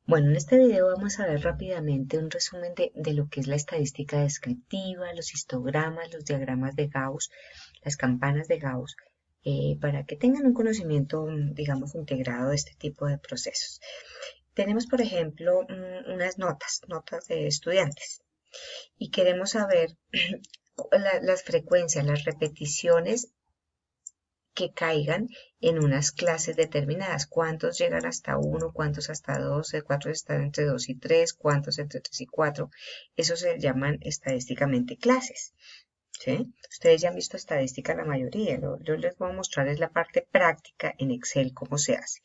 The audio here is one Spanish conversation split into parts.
Bueno, en este video vamos a ver rápidamente un resumen de lo que es la estadística descriptiva, los histogramas, los diagramas de Gauss, las campanas de Gauss, para que tengan un conocimiento, digamos, integrado de este tipo de procesos. Tenemos, por ejemplo, unas notas de estudiantes, y queremos saber las frecuencias, las repeticiones que caigan en unas clases determinadas. ¿Cuántos llegan hasta 1? ¿Cuántos hasta 12? ¿Cuántos están entre 2 y 3? ¿Cuántos entre 3 y 4? Eso se llaman estadísticamente clases. ¿Sí? Ustedes ya han visto estadística la mayoría. Yo les voy a mostrar es la parte práctica en Excel, cómo se hace.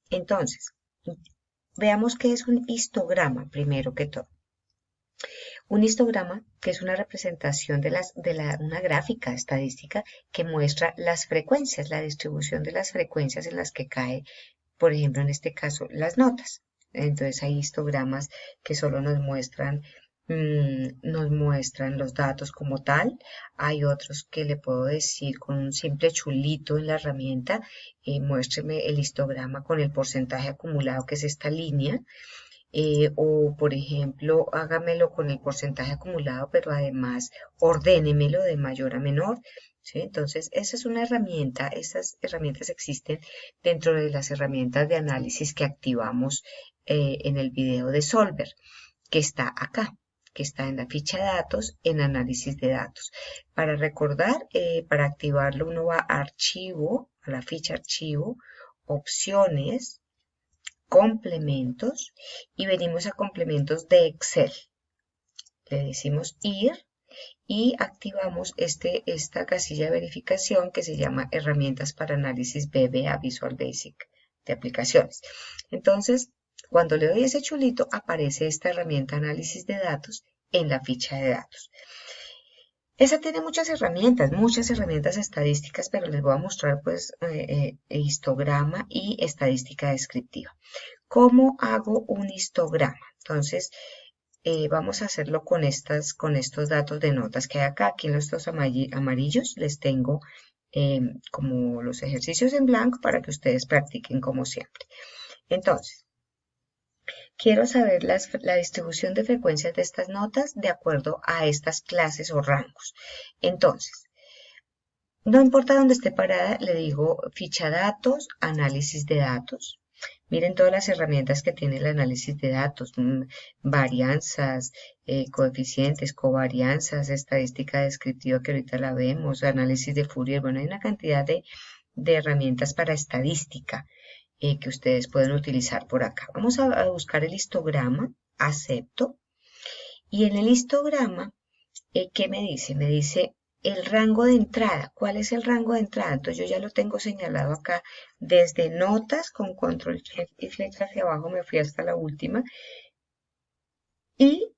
Entonces, veamos qué es un histograma, primero que todo. Un histograma, que es una representación de una gráfica estadística que muestra las frecuencias, la distribución de las frecuencias en las que cae, por ejemplo, en este caso, las notas. Entonces hay histogramas que solo nos muestran los datos como tal. Hay otros que le puedo decir con un simple chulito en la herramienta, muéstreme el histograma con el porcentaje acumulado, que es esta línea. O por ejemplo, hágamelo con el porcentaje acumulado, pero además ordénemelo de mayor a menor. ¿Sí? Entonces, esa es una herramienta, estas herramientas existen dentro de las herramientas de análisis que activamos en el video de Solver, que está acá, que está en la ficha de datos, en análisis de datos. Para recordar, para activarlo uno va a archivo, a la ficha archivo, opciones, complementos, y venimos a complementos de Excel. Le decimos ir y activamos esta casilla de verificación que se llama herramientas para análisis VBA, Visual Basic de aplicaciones. Entonces, cuando le doy ese chulito, aparece esta herramienta análisis de datos en la ficha de datos. Esa tiene muchas herramientas estadísticas, pero les voy a mostrar pues histograma y estadística descriptiva. ¿Cómo hago un histograma? Entonces, vamos a hacerlo con estos datos de notas que hay acá. Aquí en estos amarillos les tengo como los ejercicios en blanco para que ustedes practiquen como siempre. Entonces, quiero saber la distribución de frecuencias de estas notas de acuerdo a estas clases o rangos. Entonces, no importa dónde esté parada, le digo ficha datos, análisis de datos. Miren todas las herramientas que tiene el análisis de datos, varianzas, coeficientes, covarianzas, estadística descriptiva que ahorita la vemos, análisis de Fourier. Bueno, hay una cantidad de herramientas para estadística que ustedes pueden utilizar por acá. Vamos a buscar el histograma, acepto, y en el histograma, ¿qué me dice? Me dice el rango de entrada. ¿Cuál es el rango de entrada? Entonces yo ya lo tengo señalado acá. Desde notas con control y flecha hacia abajo me fui hasta la última. Y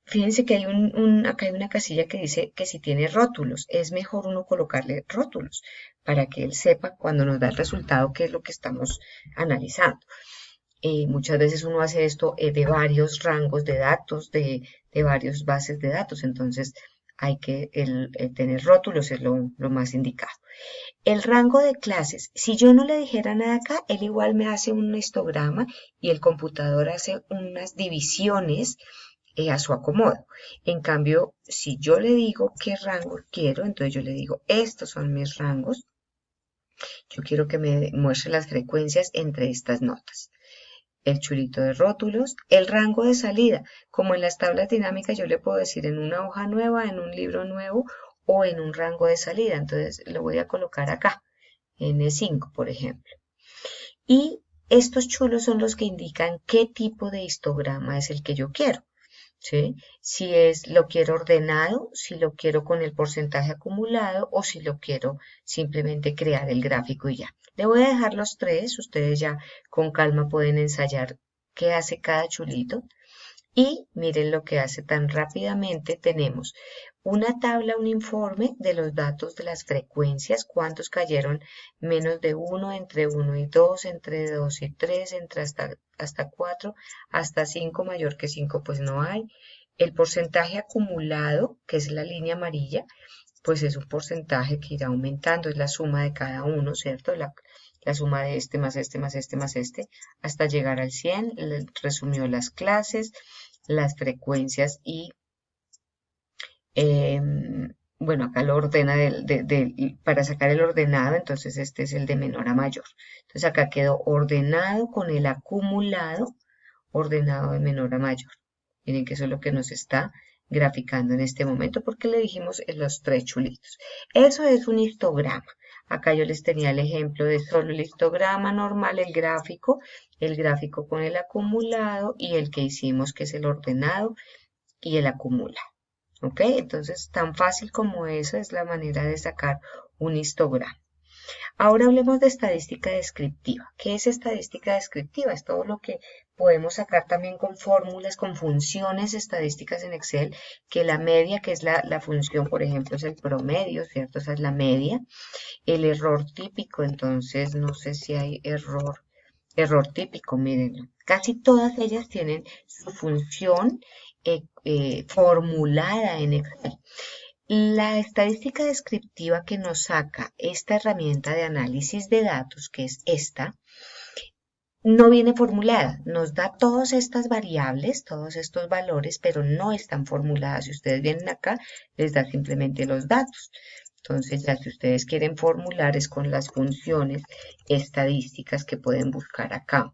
fíjense que acá hay una casilla que dice que si tiene rótulos, es mejor uno colocarle rótulos para que él sepa cuando nos da el resultado qué es lo que estamos analizando. Muchas veces uno hace esto de varios rangos de datos, de varias bases de datos, entonces hay que tener rótulos es lo más indicado. El rango de clases, si yo no le dijera nada acá, él igual me hace un histograma y el computador hace unas divisiones a su acomodo. En cambio, si yo le digo qué rango quiero, entonces yo le digo, estos son mis rangos, yo quiero que me muestre las frecuencias entre estas notas. El chulito de rótulos, el rango de salida, como en las tablas dinámicas yo le puedo decir en una hoja nueva, en un libro nuevo o en un rango de salida, entonces lo voy a colocar acá, en E5 por ejemplo. Y estos chulos son los que indican qué tipo de histograma es el que yo quiero. ¿Sí? Si lo quiero ordenado, si lo quiero con el porcentaje acumulado o si lo quiero simplemente crear el gráfico y ya. Le voy a dejar los tres, ustedes ya con calma pueden ensayar qué hace cada chulito. Y miren lo que hace tan rápidamente. Tenemos una tabla, un informe de los datos de las frecuencias, cuántos cayeron menos de 1, entre 1 y 2, entre 2 y 3, entre hasta 4, hasta 5, mayor que 5 pues no hay. El porcentaje acumulado, que es la línea amarilla, pues es un porcentaje que irá aumentando, es la suma de cada uno, ¿cierto? la suma de este más este más este más este, hasta llegar al 100, le resumió las clases, las frecuencias y, bueno, acá lo ordena para sacar el ordenado, entonces este es el de menor a mayor. Entonces acá quedó ordenado con el acumulado, ordenado de menor a mayor. Miren que eso es lo que nos está graficando en este momento porque le dijimos en los tres chulitos. Eso es un histograma. Acá yo les tenía el ejemplo de solo el histograma normal, el gráfico con el acumulado y el que hicimos que es el ordenado y el acumulado. ¿Ok? Entonces, tan fácil como eso es la manera de sacar un histograma. Ahora hablemos de estadística descriptiva. ¿Qué es estadística descriptiva? Es todo lo que podemos sacar también con fórmulas, con funciones estadísticas en Excel, que la media, que es la función, por ejemplo, es el promedio, ¿cierto? Esa es la media. El error típico, entonces, no sé si hay error típico, miren. Casi todas ellas tienen su función formulada en Excel. La estadística descriptiva que nos saca esta herramienta de análisis de datos, que es esta, no viene formulada. Nos da todas estas variables, todos estos valores, pero no están formuladas. Si ustedes vienen acá, les da simplemente los datos. Entonces, ya si ustedes quieren formular es con las funciones estadísticas que pueden buscar acá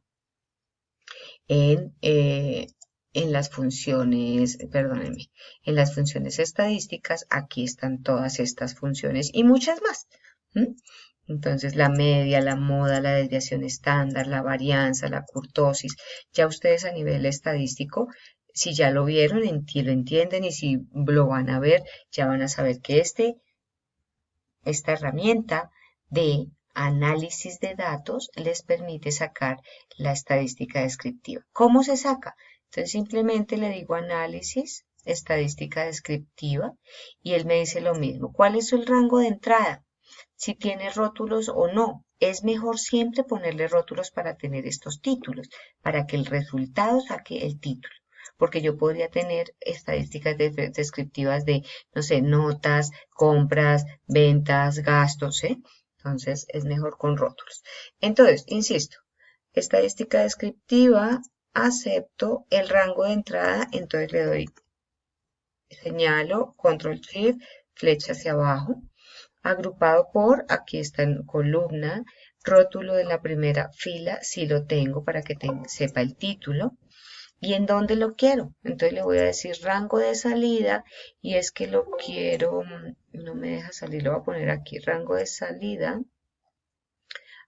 en las funciones, perdónenme, en las funciones estadísticas, aquí están todas estas funciones y muchas más. Entonces, la media, la moda, la desviación estándar, la varianza, la kurtosis, ya ustedes a nivel estadístico, si ya lo vieron, lo entienden y si lo van a ver, ya van a saber que esta herramienta de análisis de datos les permite sacar la estadística descriptiva. ¿Cómo se saca? Entonces simplemente le digo análisis, estadística descriptiva y él me dice lo mismo. ¿Cuál es el rango de entrada? Si tiene rótulos o no. Es mejor siempre ponerle rótulos para tener estos títulos, para que el resultado saque el título. Porque yo podría tener estadísticas descriptivas de, no sé, notas, compras, ventas, gastos, ¿eh? Entonces es mejor con rótulos. Entonces, insisto, estadística descriptiva, acepto el rango de entrada, entonces le doy, señalo, control shift, flecha hacia abajo, agrupado por, aquí está en columna, rótulo de la primera fila, si lo tengo para que sepa el título, y en dónde lo quiero. Entonces le voy a decir rango de salida y es que lo quiero, no me deja salir, lo voy a poner aquí, rango de salida.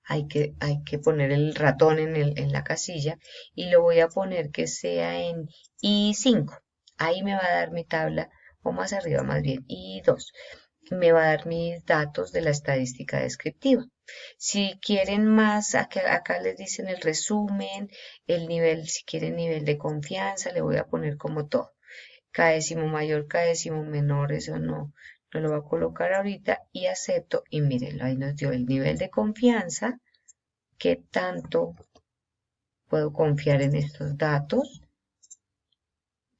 Hay que poner el ratón en la casilla y lo voy a poner que sea en I5. Ahí me va a dar mi tabla, o más arriba más bien, I2. Me va a dar mis datos de la estadística descriptiva. Si quieren más, acá les dicen el resumen, el nivel, si quieren nivel de confianza, le voy a poner como todo. Cada décimo mayor, cada décimo menor, eso no lo va a colocar ahorita y acepto. Y mírenlo, ahí nos dio el nivel de confianza, qué tanto puedo confiar en estos datos.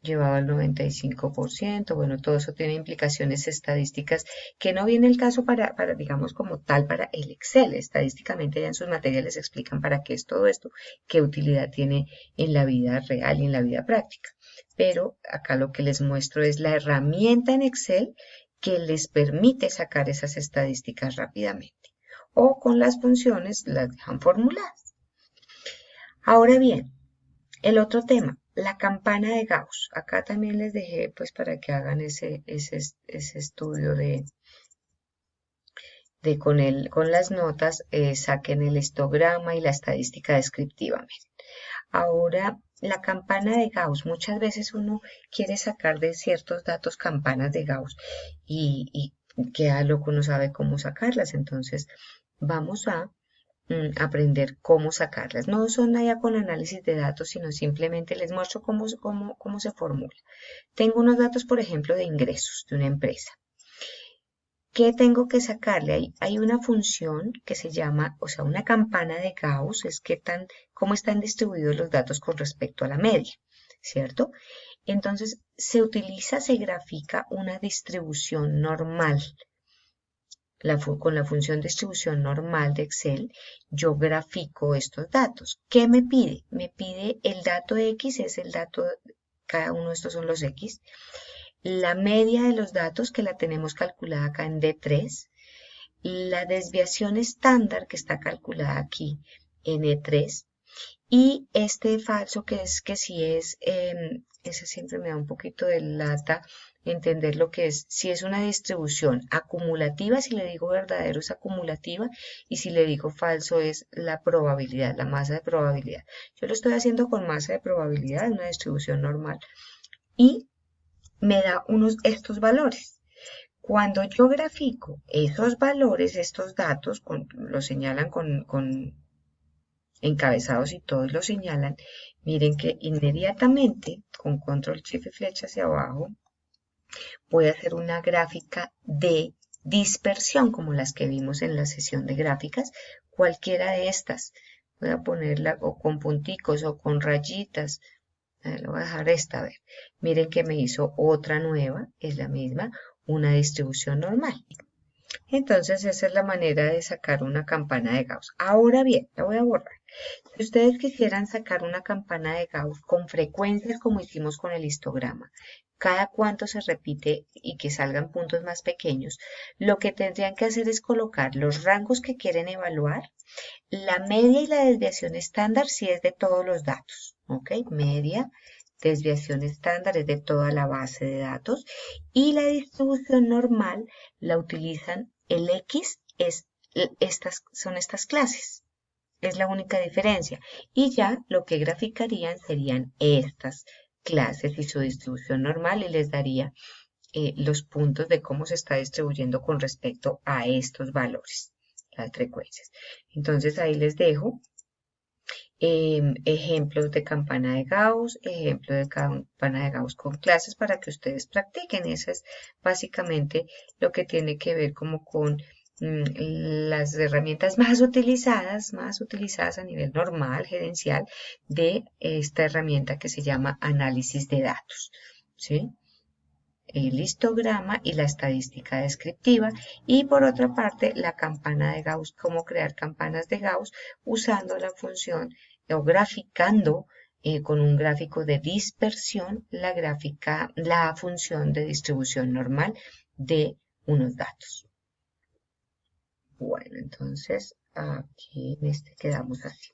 Llevaba el 95%, bueno, todo eso tiene implicaciones estadísticas que no viene el caso para, digamos, como tal, para el Excel. Estadísticamente ya en sus materiales explican para qué es todo esto, qué utilidad tiene en la vida real y en la vida práctica. Pero acá lo que les muestro es la herramienta en Excel que les permite sacar esas estadísticas rápidamente. O con las funciones las dejan formuladas. Ahora bien, el otro tema, la campana de Gauss. Acá también les dejé pues para que hagan ese estudio con las notas, saquen el histograma y la estadística descriptiva. Miren. Ahora, la campana de Gauss, muchas veces uno quiere sacar de ciertos datos campanas de Gauss y queda loco, no sabe cómo sacarlas. Entonces, vamos a aprender cómo sacarlas. No son allá con análisis de datos, sino simplemente les muestro cómo se formula. Tengo unos datos, por ejemplo, de ingresos de una empresa. ¿Qué tengo que sacarle? Hay una función que se llama, o sea, una campana de Gauss, es cómo están distribuidos los datos con respecto a la media, ¿cierto? Entonces, se grafica una distribución normal. con la función distribución normal de Excel, yo grafico estos datos. ¿Qué me pide? Me pide el dato X, es el dato, cada uno de estos son los X, la media de los datos que la tenemos calculada acá en D3, la desviación estándar que está calculada aquí en E3, y este falso que es que si es, ese siempre me da un poquito de lata entender lo que es, si es una distribución acumulativa, si le digo verdadero es acumulativa y si le digo falso es la probabilidad, la masa de probabilidad. Yo lo estoy haciendo con masa de probabilidad, una distribución normal y me da estos valores. Cuando yo grafico esos valores, estos datos, los señalan con encabezados y todos lo señalan, miren que inmediatamente con control shift y flecha hacia abajo voy a hacer una gráfica de dispersión como las que vimos en la sesión de gráficas, cualquiera de estas. Voy a ponerla o con punticos o con rayitas. Le voy a dejar esta, a ver. Miren que me hizo otra nueva, es la misma, una distribución normal. Entonces esa es la manera de sacar una campana de Gauss. Ahora bien, la voy a borrar. Si ustedes quisieran sacar una campana de Gauss con frecuencias como hicimos con el histograma, cada cuánto se repite y que salgan puntos más pequeños, lo que tendrían que hacer es colocar los rangos que quieren evaluar, la media y la desviación estándar si es de todos los datos, ¿ok? Media, desviación estándar es de toda la base de datos y la distribución normal la utilizan, el X son estas clases. Es la única diferencia. Y ya lo que graficarían serían estas clases y su distribución normal y les daría los puntos de cómo se está distribuyendo con respecto a estos valores, las frecuencias. Entonces ahí les dejo ejemplos de campana de Gauss, ejemplo de campana de Gauss con clases para que ustedes practiquen. Eso es básicamente lo que tiene que ver como con las herramientas más utilizadas a nivel normal, gerencial, de esta herramienta que se llama análisis de datos, ¿sí? El histograma y la estadística descriptiva y por otra parte la campana de Gauss, cómo crear campanas de Gauss usando la función o graficando con un gráfico de dispersión la función de distribución normal de unos datos. Bueno, entonces aquí quedamos así.